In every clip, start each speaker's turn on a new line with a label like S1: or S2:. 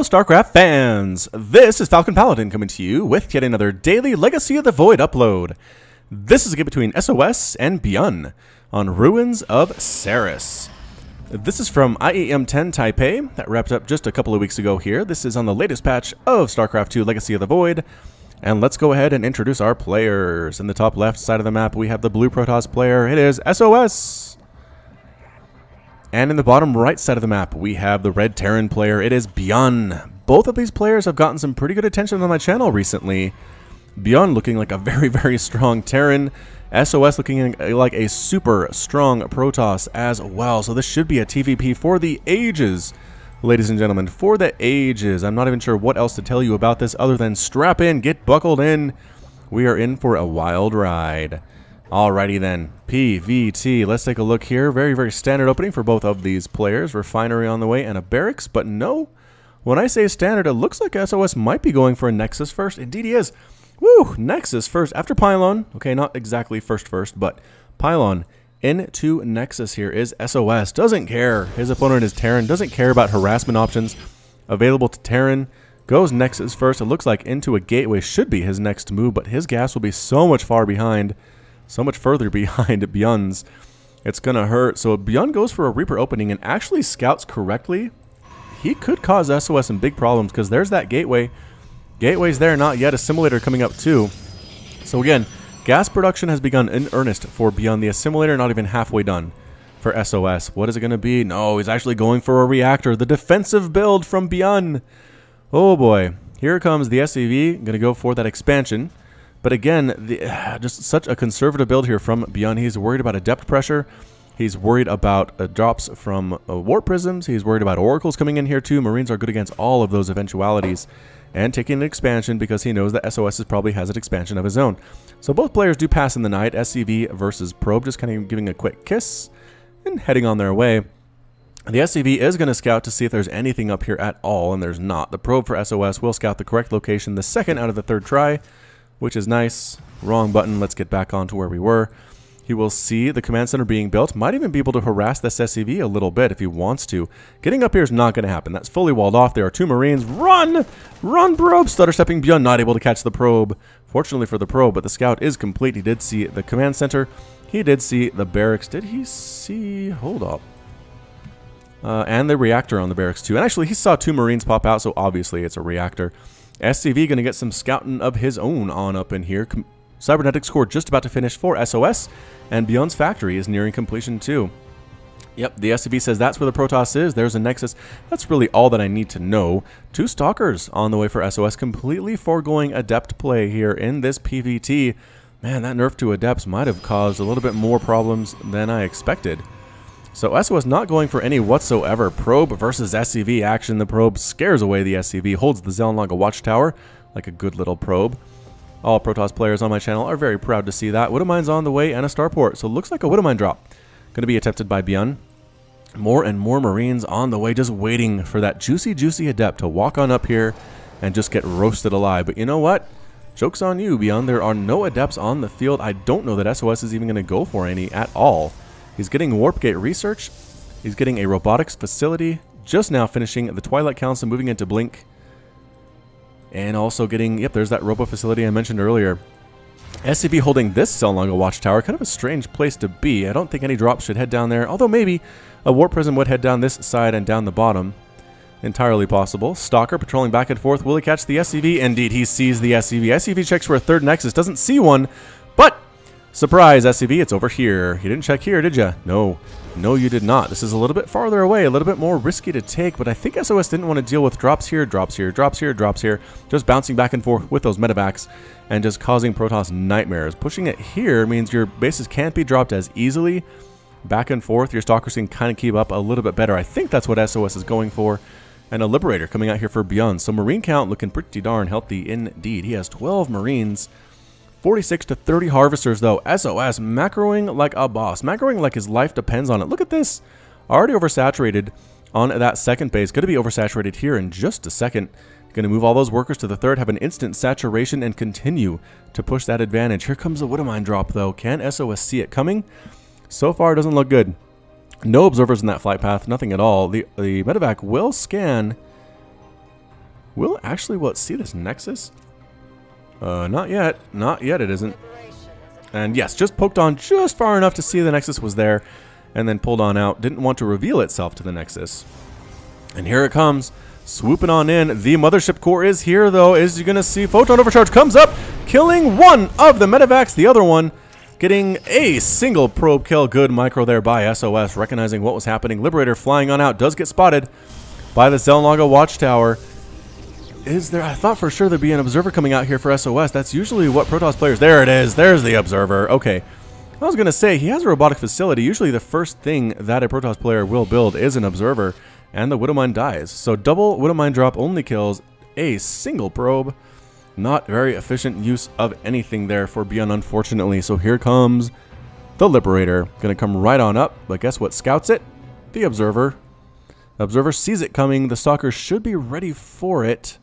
S1: Hello StarCraft fans! This is Falcon Paladin coming to you with yet another daily Legacy of the Void upload. This is a game between SOS and ByuN on Ruins of Seras. This is from IEM 10 Taipei that wrapped up just a couple of weeks ago here. This is on the latest patch of StarCraft 2 Legacy of the Void. And let's go ahead and introduce our players. In the top left side of the map we have the blue Protoss player. It is SOS. And in the bottom right side of the map, we have the red Terran player. It is ByuN. Both of these players have gotten some pretty good attention on my channel recently. ByuN looking like a very, very strong Terran. SOS looking like a super strong Protoss as well. So this should be a TVP for the ages, ladies and gentlemen. For the ages. I'm not even sure what else to tell you about this other than strap in, get buckled in. We are in for a wild ride. Alrighty then, PVT. Let's take a look here. Very, very standard opening for both of these players. Refinery on the way and a barracks, but no. When I say standard, it looks like SOS might be going for a Nexus first. Indeed he is. Woo! Nexus first after Pylon. Okay, not exactly first, but Pylon into Nexus here is SOS. Doesn't care. His opponent is Terran. Doesn't care about harassment options available to Terran. Goes Nexus first. It looks like into a gateway should be his next move, but his gas will be so much far behind. So much further behind ByuN's. It's going to hurt. So ByuN goes for a Reaper opening and actually scouts correctly. He could cause SOS some big problems because there's that gateway. Gateway's there, not yet. Assimilator coming up too. So again, gas production has begun in earnest for ByuN. The Assimilator not even halfway done for SOS. What is it going to be? No, he's actually going for a reactor. The defensive build from ByuN. Oh boy. Here comes the SCV. Going to go for that expansion. But again, just such a conservative build here from ByuN. He's worried about adept pressure. He's worried about drops from warp prisms. He's worried about oracles coming in here too. Marines are good against all of those eventualities. And taking an expansion because he knows that SOS probably has an expansion of his own. So both players do pass in the night. SCV versus Probe, just kind of giving a quick kiss and heading on their way. The SCV is going to scout to see if there's anything up here at all, and there's not. The Probe for SOS will scout the correct location the second out of the third try, which is nice. Wrong button. Let's get back on to where we were. He will see the command center being built. Might even be able to harass this SCV a little bit if he wants to. Getting up here is not going to happen. That's fully walled off. There are two Marines. Run! Run, Probe! Stutter stepping ByuN, not able to catch the Probe. Fortunately for the Probe, but the scout is complete. He did see the command center. He did see the barracks. Did he see... Hold up. And the reactor on the barracks too. And actually, he saw two Marines pop out, so obviously it's a reactor. SCV going to get some scouting of his own on up in here. Cybernetics core just about to finish for SOS, and ByuN's factory is nearing completion too. Yep, the SCV says that's where the Protoss is. There's a Nexus. That's really all that I need to know. Two Stalkers on the way for SOS, completely foregoing Adept play here in this PVT. Man, that nerf to Adepts might have caused a little bit more problems than I expected. So SOS not going for any whatsoever. Probe versus SCV action. The Probe scares away the SCV, holds the Zelnaga Watchtower like a good little Probe. All Protoss players on my channel are very proud to see that. Widowmine's on the way and a starport, so it looks like a Widowmine drop. Going to be attempted by ByuN. More and more Marines on the way, just waiting for that juicy, juicy Adept to walk on up here and just get roasted alive. But you know what? Joke's on you, ByuN. There are no Adepts on the field. I don't know that SOS is even going to go for any at all. He's getting Warp Gate research. He's getting a robotics facility. Just now finishing the Twilight Council, moving into Blink. And also getting, yep, there's that robo facility I mentioned earlier. SCV holding this Zelnaga Watchtower. Kind of a strange place to be. I don't think any drops should head down there. Although maybe a Warp Prism would head down this side and down the bottom. Entirely possible. Stalker patrolling back and forth. Will he catch the SCV? Indeed, he sees the SCV. SCV checks for a third Nexus. Doesn't see one. But... surprise, SCV, it's over here. You didn't check here, did you? No. No, you did not. This is a little bit farther away, a little bit more risky to take, but I think SOS didn't want to deal with drops here, drops here, drops here, drops here, just bouncing back and forth with those medevacs and just causing Protoss nightmares. Pushing it here means your bases can't be dropped as easily. Back and forth, your Stalkers can kind of keep up a little bit better. I think that's what SOS is going for. And a Liberator coming out here for ByuN. So Marine count looking pretty darn healthy indeed. He has 12 Marines. 46 to 30 Harvesters, though. SOS macroing like a boss. Macroing like his life depends on it. Look at this. Already oversaturated on that second base. Going to be oversaturated here in just a second. Going to move all those workers to the third, have an instant saturation, and continue to push that advantage. Here comes the Widowmine drop, though. Can SOS see it coming? So far, it doesn't look good. No observers in that flight path. Nothing at all. The medevac will scan Will it see this Nexus? Not yet. Not yet, it isn't. And yes, just poked on just far enough to see the Nexus was there, and then pulled on out. Didn't want to reveal itself to the Nexus. And here it comes, swooping on in. The Mothership Core is here, though. As you're going to see, Photon Overcharge comes up, killing one of the Medivacs. The other one getting a single probe kill. Good micro there by SOS, recognizing what was happening. Liberator flying on out, does get spotted by the Zelnaga Watchtower. Is there? I thought for sure there'd be an observer coming out here for SOS. That's usually what Protoss players... There it is. There's the observer. Okay. I was going to say, he has a robotic facility. Usually the first thing that a Protoss player will build is an observer, and the Widowmine dies. So double Widowmine drop only kills a single probe. Not very efficient use of anything there for ByuN, unfortunately. So here comes the Liberator. Going to come right on up, but guess what scouts it? The observer. The observer sees it coming. The Stalker should be ready for it.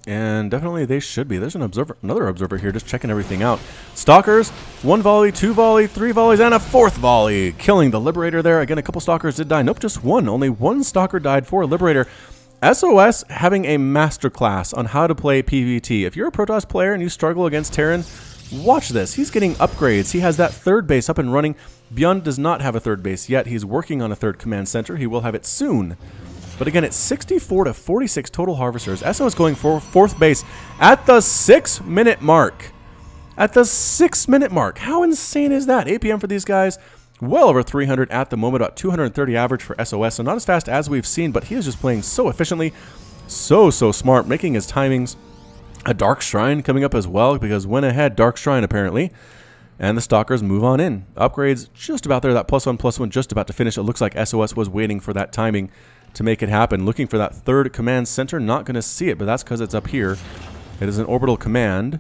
S1: And definitely they should be. There's another observer here just checking everything out. Stalkers, 1 volley, 2 volley, 3 volleys, and a 4th volley. Killing the Liberator there. Again, a couple Stalkers did die. Nope, just one. Only one Stalker died for a Liberator. SOS having a masterclass on how to play PvT. If you're a Protoss player and you struggle against Terran, watch this. He's getting upgrades. He has that 3rd base up and running. ByuN does not have a 3rd base yet. He's working on a 3rd command center. He will have it soon. But again, it's 64 to 46 total harvesters. SOS going for 4th base at the 6-minute mark. At the 6-minute mark. How insane is that? APM for these guys, well over 300 at the moment, about 230 average for SOS. So not as fast as we've seen, but he is just playing so efficiently. So smart, making his timings. A Dark Shrine coming up as well, because went ahead, Dark Shrine apparently. And the Stalkers move on in. Upgrades just about there. That +1/+1 just about to finish. It looks like SOS was waiting for that timing to make it happen. Looking for that 3rd command center. Not going to see it, but that's because it's up here. It is an orbital command.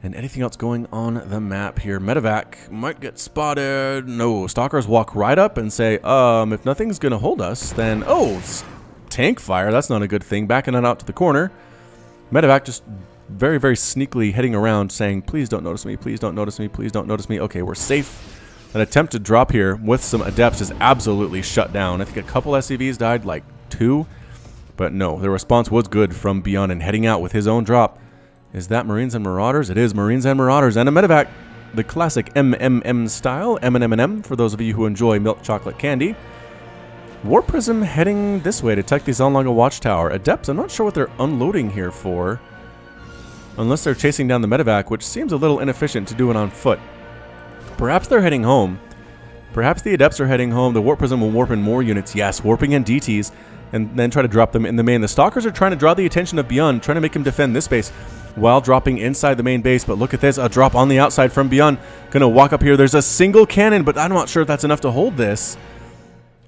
S1: And anything else going on the map here? Medevac might get spotted. No, Stalkers walk right up and say, if nothing's going to hold us, then, oh, tank fire. That's not a good thing. Backing it out to the corner. Medevac just very, very sneakily heading around saying, please don't notice me, please don't notice me, please don't notice me. Okay, we're safe. An attempted drop here with some adepts is absolutely shut down. I think a couple SCVs died, like 2. But no, the response was good from ByuN, and heading out with his own drop. Is that Marines and Marauders? It is Marines and Marauders. And a Medevac, the classic MMM style, M&M for those of you who enjoy milk chocolate candy. Warp Prism heading this way to tech the Zelnaga Watchtower. Adepts, I'm not sure what they're unloading here for. Unless they're chasing down the Medevac, which seems a little inefficient to do it on foot. Perhaps they're heading home. Perhaps the Adepts are heading home. The Warp Prism will warp in more units. Yes, warping in DTs and then try to drop them in the main. The Stalkers are trying to draw the attention of ByuN, trying to make him defend this base while dropping inside the main base. But look at this, a drop on the outside from ByuN. Gonna walk up here. There's a single cannon, but I'm not sure if that's enough to hold this.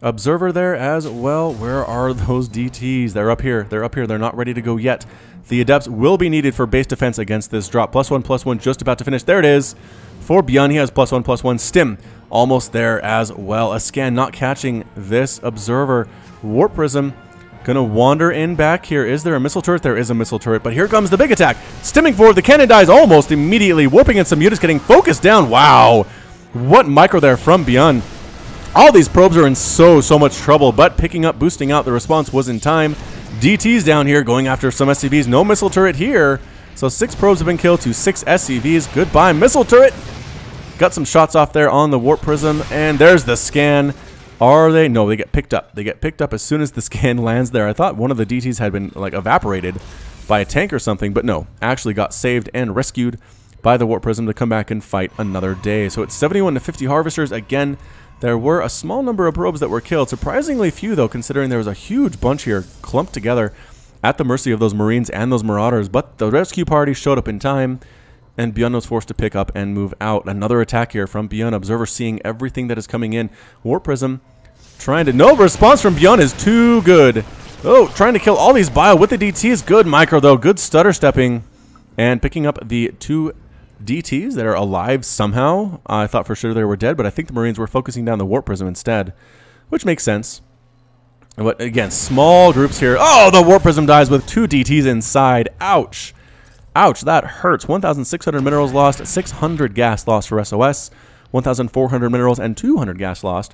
S1: Observer there as well. Where are those DTs? They're up here. They're up here. They're not ready to go yet. The Adepts will be needed for base defense against this drop. +1/+1 just about to finish. There it is. For ByuN, he has +1/+1. Stim almost there as well. A scan not catching this observer. Warp Prism gonna wander in back here. Is there a missile turret? There is a missile turret, but here comes the big attack. Stimming forward. The cannon dies almost immediately. Warping in some units, getting focused down. Wow. What micro there from ByuN. All these probes are in so much trouble, but picking up, boosting out. The response was in time. DTs down here going after some SCVs. No missile turret here. So 6 probes have been killed to 6 SCVs. Goodbye, missile turret. Got some shots off there on the Warp Prism, and there's the scan. Are they? No, they get picked up. They get picked up as soon as the scan lands there. I thought one of the DTs had been like evaporated by a tank or something, but no, actually got saved and rescued by the Warp Prism to come back and fight another day. So it's 71 to 50 harvesters. Again, there were a small number of probes that were killed. Surprisingly few, though, considering there was a huge bunch here clumped together at the mercy of those Marines and those Marauders. But the rescue party showed up in time, and ByuN was forced to pick up and move out. Another attack here from ByuN. Observer seeing everything that is coming in. Warp Prism trying to... No, response from ByuN is too good. Oh, trying to kill all these bio with the DTs. Good micro, though. Good stutter stepping. And picking up the 2 DTs that are alive somehow. I thought for sure they were dead, but I think the Marines were focusing down the Warp Prism instead, which makes sense. But again, small groups here. Oh, the Warp Prism dies with 2 DTs inside. Ouch. Ouch, that hurts. 1,600 minerals lost, 600 gas lost for SOS, 1,400 minerals and 200 gas lost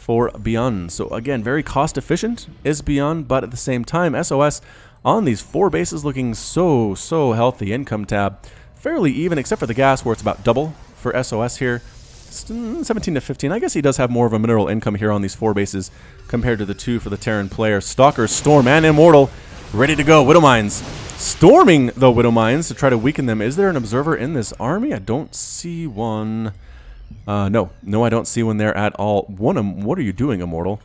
S1: for ByuN. So again, very cost efficient is ByuN, but at the same time, SOS on these 4 bases looking so healthy. Income tab fairly even, except for the gas where it's about double for SOS here. 17 to 15. I guess he does have more of a mineral income here on these 4 bases compared to the 2 for the Terran player. Stalker, Storm, and Immortal ready to go. Widow Mines storming the Widow Mines to try to weaken them. Is there an observer in this army? I don't see one. No, I don't see one there at all. What are you doing, Immortal?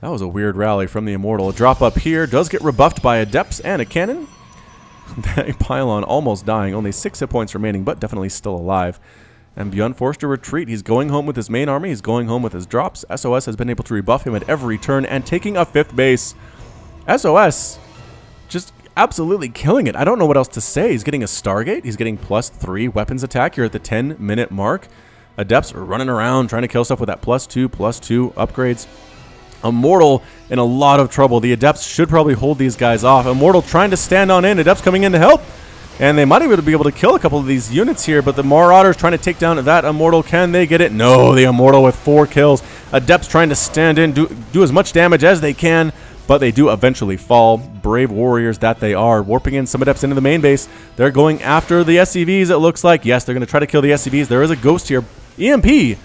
S1: That was a weird rally from the Immortal. A drop up here does get rebuffed by Adepts and a cannon. That pylon almost dying. Only 6 hit points remaining, but definitely still alive. And ByuN forced to retreat. He's going home with his main army. He's going home with his drops. SOS has been able to rebuff him at every turn and taking a 5th base. SOS just absolutely killing it. I don't know what else to say. He's getting a Stargate. He's getting +3 weapons attack here at the 10-minute mark. Adepts are running around trying to kill stuff with that +2 upgrades. Immortal in a lot of trouble. The Adepts should probably hold these guys off. Immortal trying to stand on in. Adepts coming in to help. And they might even be able to kill a couple of these units here, but the Marauders trying to take down that Immortal. Can they get it? No, the Immortal with 4 kills. Adepts trying to stand in, do as much damage as they can, but they do eventually fall. Brave warriors that they are. Warping in some Adepts into the main base. They're going after the SCVs, it looks like. Yes, they're going to try to kill the SCVs. There is a ghost here. EMP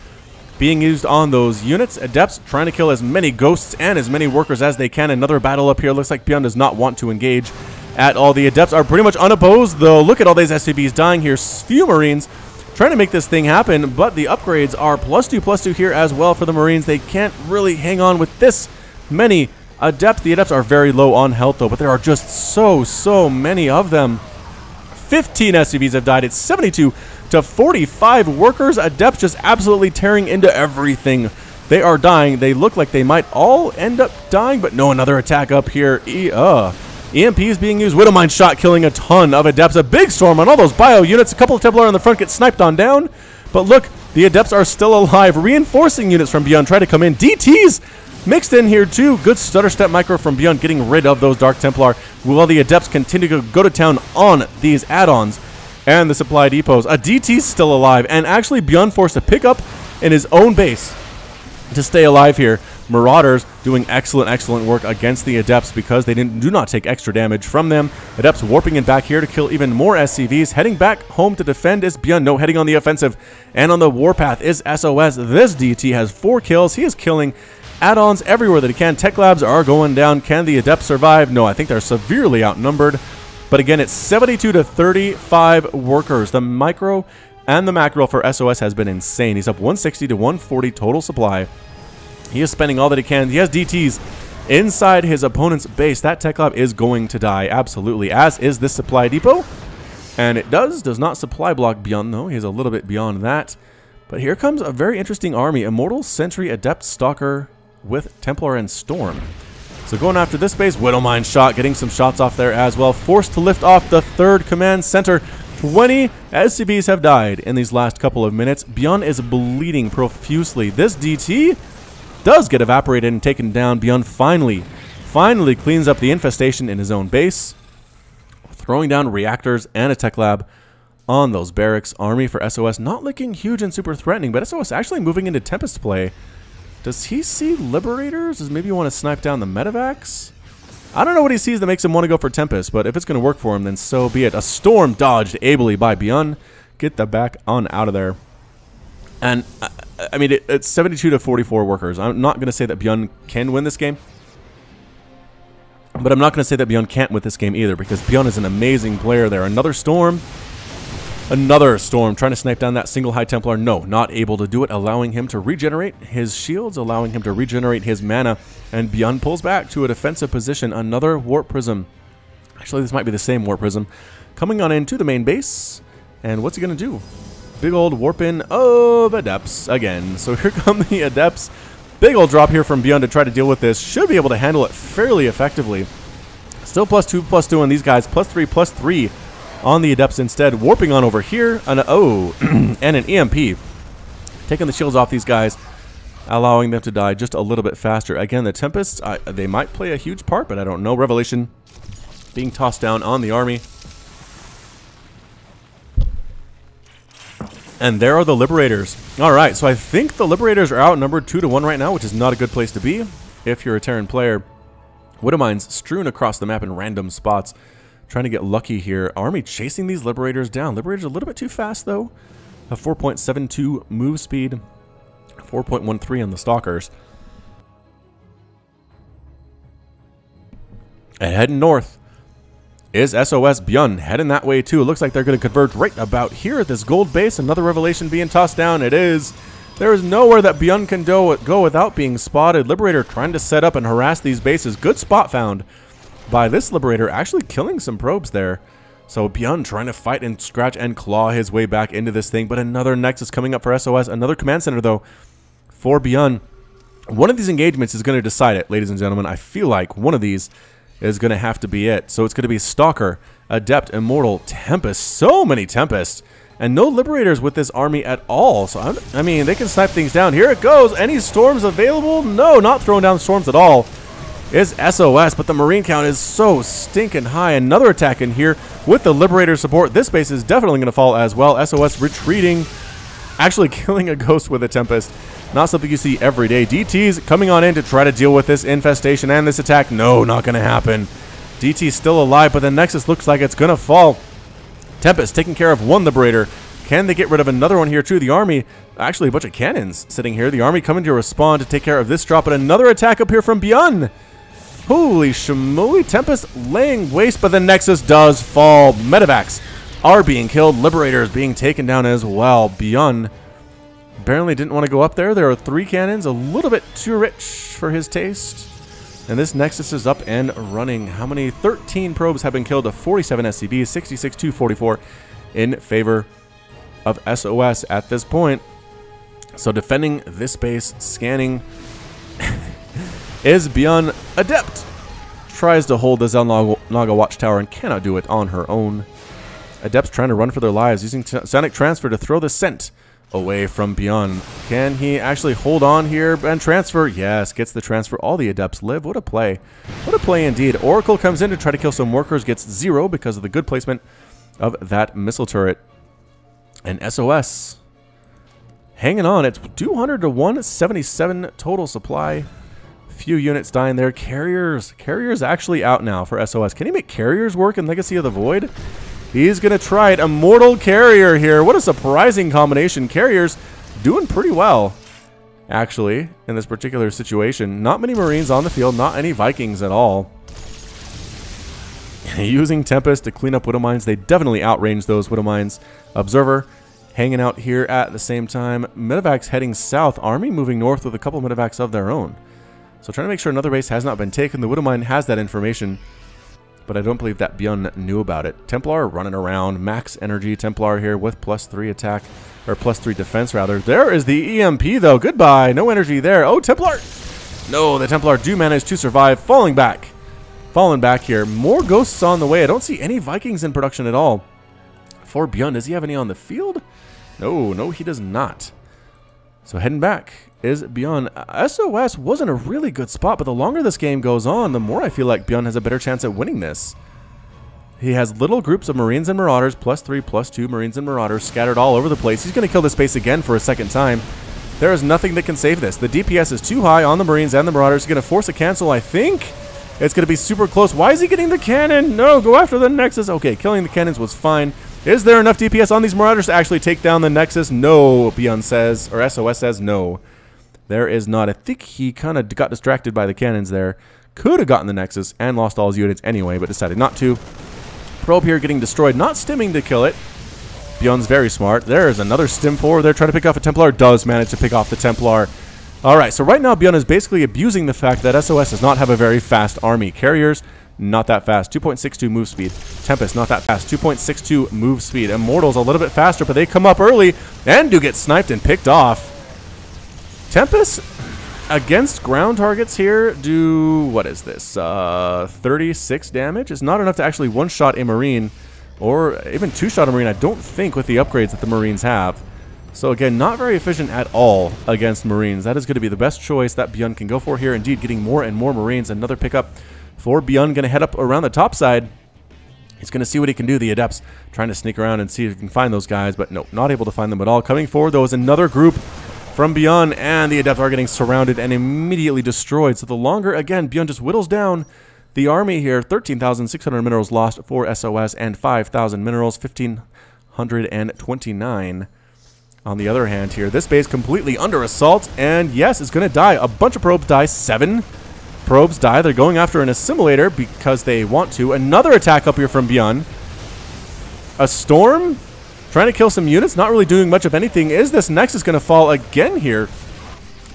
S1: being used on those units. Adepts trying to kill as many ghosts and as many workers as they can. Another battle up here. Looks like ByuN does not want to engage at all. The Adepts are pretty much unopposed, though. Look at all these SCVs dying here. Few Marines trying to make this thing happen, but the upgrades are +2 here as well for the Marines. They can't really hang on with this many Adepts. The Adepts are very low on health, though, but there are just so many of them. 15 SCVs have died. It's 72 to 45 workers. Adepts just absolutely tearing into everything. They are dying. They look like they might all end up dying, but no, another attack up here. EMP is being used. Widow Mine shot killing a ton of Adepts. A big storm on all those bio units. A couple of Templar on the front get sniped on down. But look, the Adepts are still alive. Reinforcing units from ByuN try to come in. DTs mixed in here too. Good stutter step micro from ByuN getting rid of those Dark Templar while the Adepts continue to go to town on these add-ons and the supply depots. A DT's still alive, and actually ByuN forced to pick up in his own base to stay alive here. Marauders doing excellent work against the Adepts because they do not take extra damage from them. Adepts warping in back here to kill even more SCVs. Heading back home to defend is ByuN. No, heading on the offensive. And on the warpath is SOS. This DT has 4 kills. He is killing add-ons everywhere that he can. Tech labs are going down. Can the Adepts survive? No, I think they're severely outnumbered. But again, it's 72 to 35 workers. The micro and the macro for SOS has been insane. He's up 160 to 140 total supply. He is spending all that he can. He has DTs inside his opponent's base. That tech lab is going to die, absolutely, as is this supply depot. And it does not supply block ByuN, though. He's a little bit beyond that. But here comes a very interesting army. Immortal, Sentry, Adept, Stalker with Templar and Storm. So going after this base, Widow Mine shot, getting some shots off there as well. Forced to lift off the 3rd command center. 20 SCVs have died in these last couple of minutes. ByuN is bleeding profusely. This DT does get evaporated and taken down. ByuN finally cleans up the infestation in his own base, throwing down reactors and a tech lab on those barracks. Army for SOS not looking huge and super threatening, but SOS actually moving into Tempest play. Does he see Liberators? Does maybe want to snipe down the Medivacs? I don't know what he sees that makes him want to go for Tempest, but if it's going to work for him, then so be it. A storm dodged ably by ByuN. Get the back on out of there. And, I mean, it's 72 to 44 workers. I'm not going to say that ByuN can win this game, but I'm not going to say that ByuN can't win this game either, because ByuN is an amazing player there. Another storm trying to snipe down that single High Templar. No, not able to do it, allowing him to regenerate his shields, allowing him to regenerate his mana, and ByuN pulls back to a defensive position. Another Warp Prism. Actually, this might be the same Warp Prism. Coming on into the main base, and what's he going to do? Big old warp in of Adepts again. So here come the Adepts. Big old drop here from ByuN to try to deal with this. Should be able to handle it fairly effectively. Still +2 on these guys. +3 on the Adepts instead. Warping on over here. And an EMP. Taking the shields off these guys, allowing them to die just a little bit faster. Again, the Tempests, they might play a huge part, but I don't know. Revelation being tossed down on the army. And there are the Liberators. All right, so I think the Liberators are outnumbered 2-1 right now, which is not a good place to be if you're a Terran player. Widowmines strewn across the map in random spots. Trying to get lucky here. Army chasing these Liberators down. Liberators a little bit too fast, though. A 4.72 move speed. 4.13 on the Stalkers. And heading north is SOS ByuN. Heading that way, too. It looks like they're going to converge right about here at this gold base. Another revelation being tossed down. It is. There is nowhere that ByuN can go without being spotted. Liberator trying to set up and harass these bases. Good spot found by this Liberator, actually killing some probes there. So ByuN trying to fight and scratch and claw his way back into this thing. But another Nexus coming up for SOS. Another command center, though, for ByuN. One of these engagements is going to decide it, ladies and gentlemen. I feel like one of these is going to have to be it. So it's going to be Stalker, Adept, Immortal, Tempest. So many Tempests. And no Liberators with this army at all. So, I mean, they can snipe things down. Here it goes. Any Storms available? No, not throwing down Storms at all. Is SOS, but the Marine count is so stinking high. Another attack in here with the Liberator support. This base is definitely going to fall as well. SOS retreating, actually killing a Ghost with a Tempest. Not something you see every day. DT's coming on in to try to deal with this infestation and this attack. No, not going to happen. DT's still alive, but the Nexus looks like it's going to fall. Tempest taking care of one Liberator. Can they get rid of another one here too? The army, actually a bunch of cannons sitting here. The army coming to respond to take care of this drop, but another attack up here from ByuN. Holy shamoly. Tempest laying waste, but the Nexus does fall. Medevacs are being killed. Liberators being taken down as well. ByuN apparently didn't want to go up there. There are 3 cannons, a little bit too rich for his taste. And this Nexus is up and running. How many? 13 probes have been killed to 47 SCVs, 66 to 44 in favor of SOS at this point. So defending this base, scanning, is ByuN. Adept tries to hold the Zelnaga Watchtower and cannot do it on her own. Adept's trying to run for their lives, using Sonic Transfer to throw the scent away from ByuN. Can he actually hold on here and transfer? Yes, gets the transfer. All the Adepts live. What a play. What a play indeed. Oracle comes in to try to kill some workers, gets 0 because of the good placement of that missile turret. And SOS hanging on. It's 200 to 177 total supply. Few units dying there. Carriers actually out now for SOS. Can he make carriers work in Legacy of the Void? He's going to try it. Immortal Carrier here. What a surprising combination. Carriers doing pretty well, actually, in this particular situation. Not many Marines on the field. Not any Vikings at all. Using Tempest to clean up Widowmines. They definitely outrange those Widowmines. Observer hanging out here at the same time. Medevacs heading south. Army moving north with a couple Medevacs of their own. So trying to make sure another base has not been taken. The Widowmine has that information, but I don't believe that ByuN knew about it. Templar running around. Max energy Templar here with +3 attack, or +3 defense rather. There is the EMP though. Goodbye. No energy there. Oh, Templar. No, the Templar do manage to survive. Falling back here. More Ghosts on the way. I don't see any Vikings in production at all for ByuN. Does he have any on the field? No, he does not. So heading back is ByuN. SOS wasn't a really good spot, but the longer this game goes on, the more I feel like ByuN has a better chance at winning this. He has little groups of Marines and Marauders, +3, +2 Marines and Marauders scattered all over the place. He's going to kill this base again for a second time. There is nothing that can save this. The DPS is too high on the Marines and the Marauders. He's going to force a cancel, I think. It's going to be super close. Why is he getting the cannon? No, go after the Nexus. Okay, killing the cannons was fine. Is there enough DPS on these Marauders to actually take down the Nexus? No, ByuN says, or SOS says no. There is not. I think he kind of got distracted by the cannons there. Could have gotten the Nexus and lost all his units anyway, but decided not to. Probe here getting destroyed. Not stimming to kill it. ByuN's very smart. There is another stim forward there. Trying to pick off a Templar. Does manage to pick off the Templar. Alright, so right now ByuN is basically abusing the fact that SOS does not have a very fast army. Carriers, not that fast. 2.62 move speed. Tempest, not that fast. 2.62 move speed. Immortals, a little bit faster, but they come up early and do get sniped and picked off. Tempest against ground targets here do, what is this, 36 damage? It's not enough to actually one-shot a Marine, or even two-shot a Marine, I don't think, with the upgrades that the Marines have. So again, not very efficient at all against Marines. That is going to be the best choice that ByuN can go for here. Indeed, getting more and more Marines. Another pickup for ByuN, going to head up around the top side. He's going to see what he can do. The Adepts trying to sneak around and see if he can find those guys, but no, not able to find them at all. Coming forward, though, is another group from ByuN, and the Adepts are getting surrounded and immediately destroyed. So the longer, again, ByuN just whittles down the army here. 13,600 minerals lost for SOS and 5,000 minerals, 1,529. On the other hand here, this base completely under assault, and yes, it's going to die. A bunch of probes die. 7 probes die. They're going after an assimilator because they want to. Another attack up here from ByuN. A storm trying to kill some units, not really doing much of anything. Is this Nexus going to fall again here?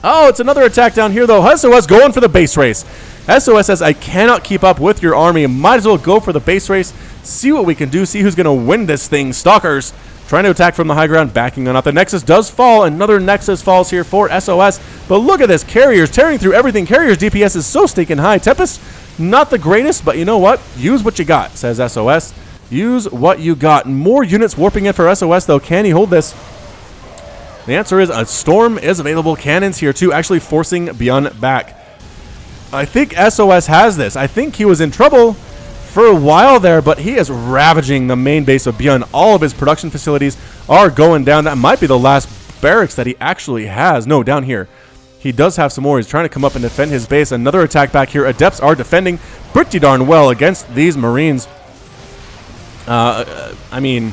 S1: Oh, it's another attack down here, though. SOS going for the base race. SOS says, I cannot keep up with your army. Might as well go for the base race. See what we can do. See who's going to win this thing. Stalkers trying to attack from the high ground, backing on up. The Nexus does fall. Another Nexus falls here for SOS. But look at this. Carriers tearing through everything. Carriers DPS is so stinking high. Tempest, not the greatest, but you know what? Use what you got, says SOS. Use what you got. More units warping in for SOS, though. Can he hold this? The answer is a storm is available. Cannons here, too, actually forcing ByuN back. I think SOS has this. I think he was in trouble for a while there, but he is ravaging the main base of ByuN. All of his production facilities are going down. That might be the last barracks that he actually has. No, down here. He does have some more. He's trying to come up and defend his base. Another attack back here. Adepts are defending pretty darn well against these Marines. I mean,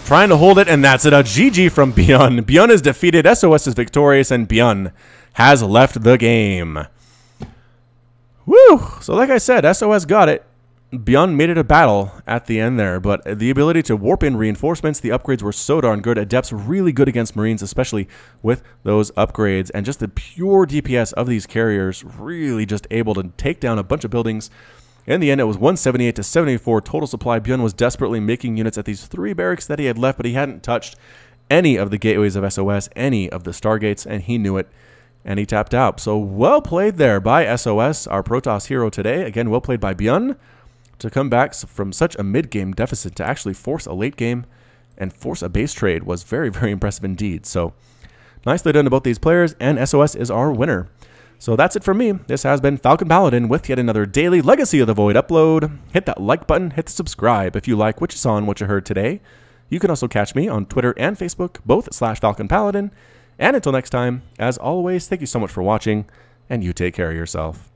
S1: trying to hold it, and that's it. A GG from ByuN. ByuN is defeated. SOS is victorious, and ByuN has left the game. Woo! So like I said, SOS got it. ByuN made it a battle at the end there, but the ability to warp in reinforcements, the upgrades were so darn good. Adepts really good against Marines, especially with those upgrades, and just the pure DPS of these carriers really just able to take down a bunch of buildings. In the end, it was 178 to 74 total supply. ByuN was desperately making units at these 3 barracks that he had left, but he hadn't touched any of the gateways of SOS, any of the Stargates, and he knew it, and he tapped out. So well played there by SOS, our Protoss hero today. Again, well played by ByuN to come back from such a mid-game deficit to actually force a late game and force a base trade was very, very impressive indeed. So nicely done to both these players, and SOS is our winner. So that's it from me. This has been Falcon Paladin with yet another daily Legacy of the Void upload. Hit that like button, hit the subscribe if you like what you saw and what you heard today. You can also catch me on Twitter and Facebook, both /Falcon Paladin. And until next time, as always, thank you so much for watching, and you take care of yourself.